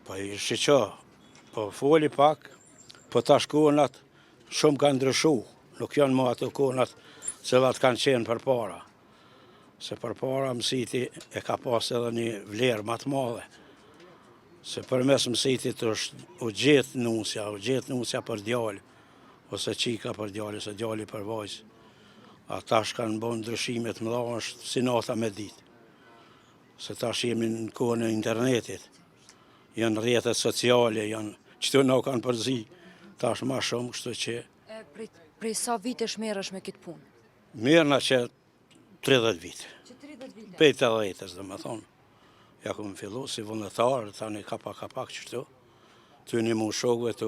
Po i shiqo, po foli pak, po tash kohënat shumë kanë ndryshu, nuk janë më ato kohënat cilat kanë qenë përpara. Se përpara mësiti e ka pas edhe një vlerë më të madhe. Se përmes mësitit u gjetë nusja për djalë, ose qika për djalë, ose djali për vajzë. Tash kanë bën ndryshimet mëdha, është si nata me ditë. Se tash jemi në kohën e internetit, janë rrjetet sociale, qëto na kanë përzi, tash ma shumë, kështu që... Prej sa vitesh merresh me këtë punë? Merrna që 30 vite. Që 30 vite? Pej 80-s, dhe me thonë. Ja ku më fillu si vullnetar, tani kapak qështu. Ty një mu shokve, ty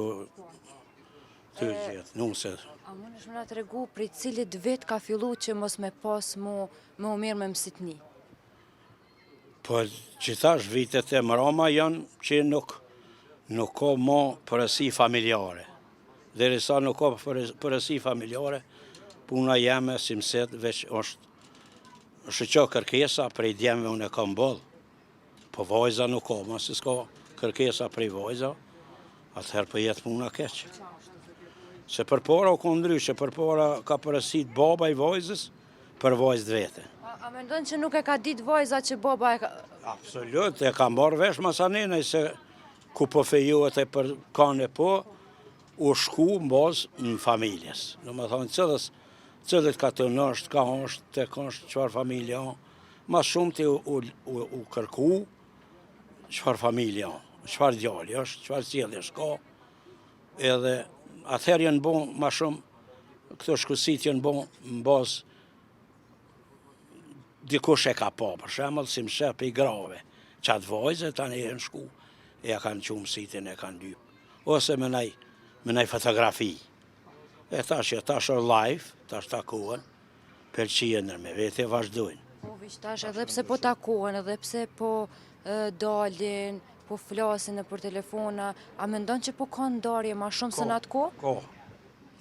gjithë, nuset. A mundesh më na tregu prej cilit vit ka fillu që mos me pas mu mirë me mësitni? Po qitash vitet e mrama janë që nuk ka më përësi familjare. Derisa nuk ka përësi familjare, puna jeme si mëset veç është që kërkesa prej djemve unë e kam bëllë. Po vajza nuk ka, ma si s'ka kërkesa prej vajza, atëherë për jetë puna keqë. Se për para u këndryshe, për para ka përësit baba i vajzës për vajzët vete. A mendon që nuk e ka ditë vajza që baba e ka... Absolut, e ka marrë vesh masaninaj se ku po fejohet e për kane po, u shku në bazë në familjes. Në më thonë, cilët ka të nështë, ka është, të kështë, qëfar familja, ma shumë të u kërku, qëfar familja, qëfar djali është, qëfar cilë është ka, edhe atëherë janë bon ma shumë, këto shkusit janë bon në bazë, dikush e ka pa, për shemëll, si më shep i grave, qatë vajzë, tani e në shku, e ja kanë qumë sitin, e kanë lypë, ose me nej fotografi. E tash është live, tash takohen, pëlqien me vete vazhdojnë. Po, tash edhe pse po takohen, edhe pse po dalin, po flasin për telefona, a mendon që po ka ndarje ma shumë se në atë ko? Ko.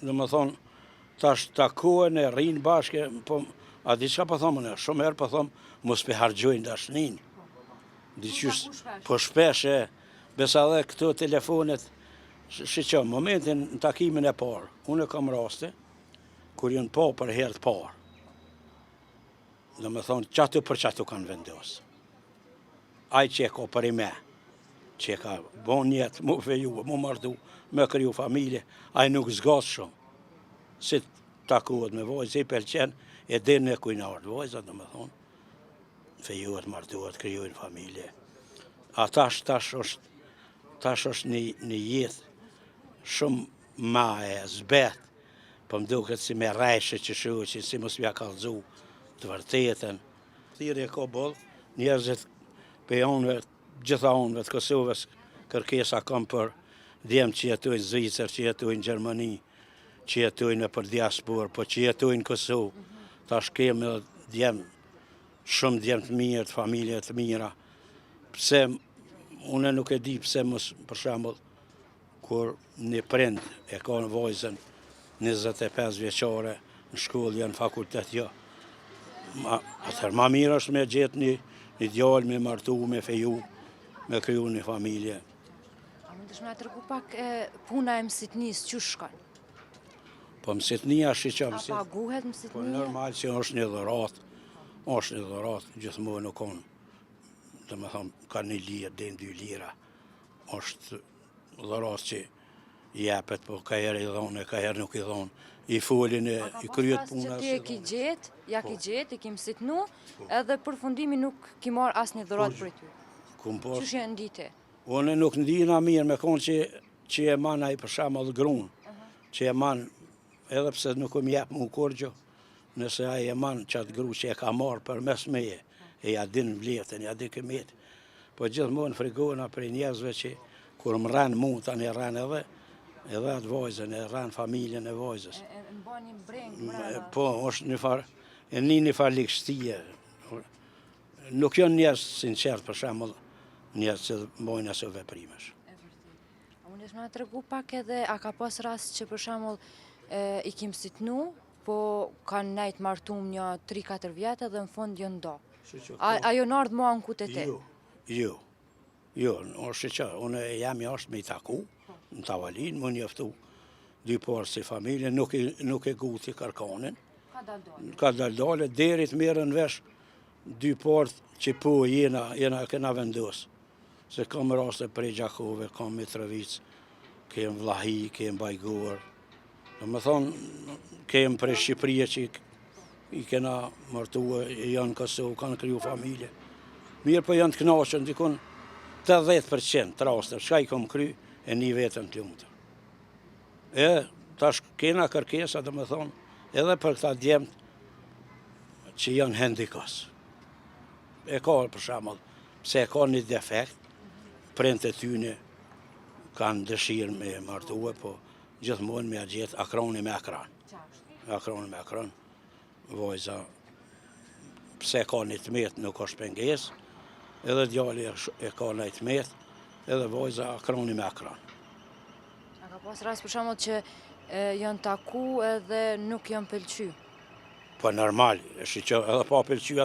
Dhe më thonë, tash takohen e rinë bashke, po, a di qa po thomën e, shumë herë po thomë, mos pe hargjojnë dashnin. Po shpesh e, besa dhe këto telefonet, shqo, momentin në takimin e parë, unë e kam raste, kur jënë po për herë të parë. Dhe me thonë, qatu për qatu kanë vendosë. Aj që e ka për i me, që e ka bon jetë, mu feju, mu martu, me kryu familje, aj nuk zgasë shumë. Si takohet me vojzë, i pelqen, e dhe në kujnartë vojzë, dhe me thonë, fejuhet, martuhet, kryujnë familje. A tash është një jetë shumë ma e zbet, për më duket si me rejshë që shuë, që si mos vja kalëzu të vërtetën. Thirë e ka bollë, njerëzit për onëve, gjitha onëve të Kosovës, kërkesa kam për djemë që jetojnë Zvicër, që jetojnë Gjermani, që jetojnë për diaspor, po që jetojnë Kosovë. Tash kemë djemë, shumë djemë të mirë, të familje të mira. Pse, une nuk e di pse mos, për shambull, kur një prind e ka në vojzën 25 vjeqare, në shkollë, janë fakultet, jo. Atër ma mirë është me gjetë një djallë, me martu, me feju, me kryu një familje. A mundesh me tërgu pak puna e mësitnis, që shkon? Po mësitnia është që mësitnia? A paguhet mësitnia? Po normal që është një dhërat, gjithmonë nuk konë. Dhe me thonë, ka 1 lirë, dhe 2 lira. është dhërat që jepet, po ka herë i dhonë, ka herë nuk i dhonë. I folin e i kryet puna. A ka pas që ti e ki gjetë, i ki mësitnu, edhe për fundimi nuk ki marë asë një dhërat për ty. Qështë janë ndite? Unë nuk ndina mirë, me konë që e manë a i përshama dhe grunë, që e manë, edhe pse nuk më jepë mu korgjo, nëse a i e manë qatë gru që e ka marë për mes meje, e ja din vletën, ja din këmet. Po gjithmonë frigona për njerëzve që kur më rranë mu, tani rranë edhe atë vojzën, e rranë familjen e vojzës. E mba një brengë mrena? Po, është një farë likështije. Nuk janë njerëz sinqert, për shembull, njerëz që mbojnë aso veprimesh. A mundesh me na tregu pak edhe, a ka pas rast që për shembull i ki mësitnu, po kanë nejt martum një 3-4 vjetë dhe në fund jënë do? A jo në ardhë mua në kute te? Jo. Jo, është që, unë jam jashtë me i taku, në tavalin, më njëftu dy parë si familje, nuk e guti kërkanin. Ka daldale, derit merën vesh dy partë që po jena këna vendosë. Se kam raste prej Gjakove, kam Mitrovic, kem Vlahi, kem Bajgor. Dhe më thonë, kem prej Shqipëria që i kena martua, janë Kosovë, kanë kriju familje. Mirë po janë të knaqën, dikun 80% të raste, shka i kom kry, e një vetën të lumëtë. E, tash kena kërkesa, dhe më thonë, edhe për këta djemët që janë hendikas. E ka për shembull, pse e ka një defekt, prindët e tyne kanë dëshirë me martue, po gjithmonë me a gjetë akroni me akran. Akroni me akran, vojza, pse ka një tmet nuk është penges, edhe djali e ka një tmet, edhe vojza akroni me akran. A ka pas rast për shembull që janë taku edhe nuk janë pëlqy? Po normal, është që edhe pa pëlqy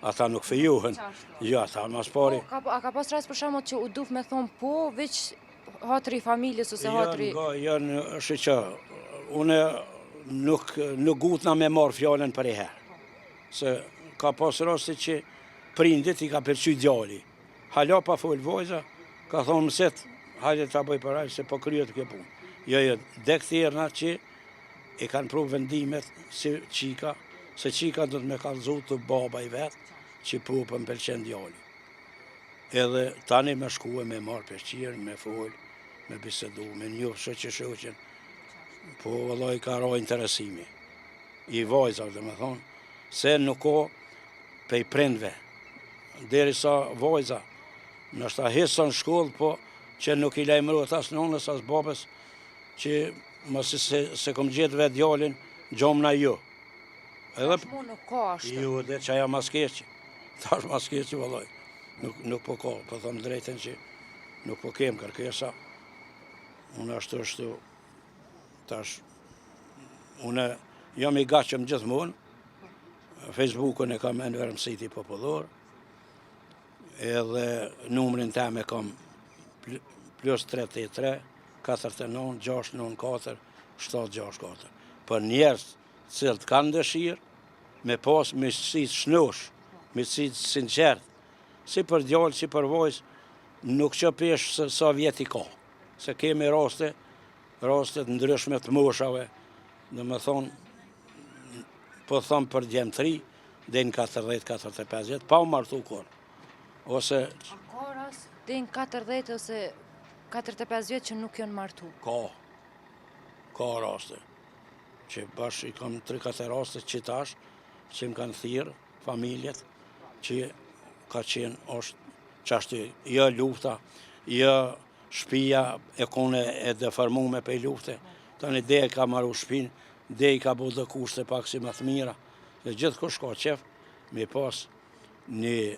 ata nuk fejohen. Jo, ata mas pari. A ka pas rast për shembull që u duf me thonë po, veç hatri familjes ose hatri... Janë, është që une nuk gutna me marë fjallën për e herë. Se ka pas rasti që prindit i ka pëlqy djali. Hala pa folë vojza, ka thonë mëset, hajde ta bëj për se po kryet kjo punë. Jo, dek thjerna që i kanë pru vendimet si qika, se qika do të me kalëzu të baba i vetë, që po për më pëlqen djali. Edhe tani me shkue me marë peshqirë, me folë, me bisedu, me njofë shoqen, po vëllai ka ra interesimi. I vajza, dhe me thonë, se nuk ka pej prindve. Deri sa vajza, nështë ta hisën shkollë, po që nuk i lajmëruat as nonës, as babës, që mësi se kom gjithë vetë djalin, gjomna jo. Tash mu nuk ka ashtë. Jo, dhe që aja mas keqë. Tash mas keqë, vëllai. Nuk po ka, po thëmë drejten që nuk po kem kërkesa. Unë ashtu, tash, unë jam i gaqëm gjithmonë. Facebookun e kam në verëm siti popullor. Edhe numrin tem e kam plus 33, 49, 694, 764. Për njerës cilët kanë dëshirë, me pas miqësit shnosh, miqësit sinqert, si për djallë, si për vojës, nuk që peshë sa vjet i ka. Se kemi rastet ndryshme të moshave, dhe me thonë, po thonë për djemëtri, dhe në 40-45 vjet, pa u martu kur. Ose... A ka rast dhe në 40 ose 45 vjet që nuk janë martu? Ka raste. Që bashkë i kam 3-4 raste që tash, që më kanë thirë familjet, që ka qenë është qashtu, jo lufta, jo shpia e kone e deformume për lufte, tani dhe e ka maru shpin, dhe i ka bu dhe kushte pak si më të mira, dhe gjithë kush ka qef, me pas një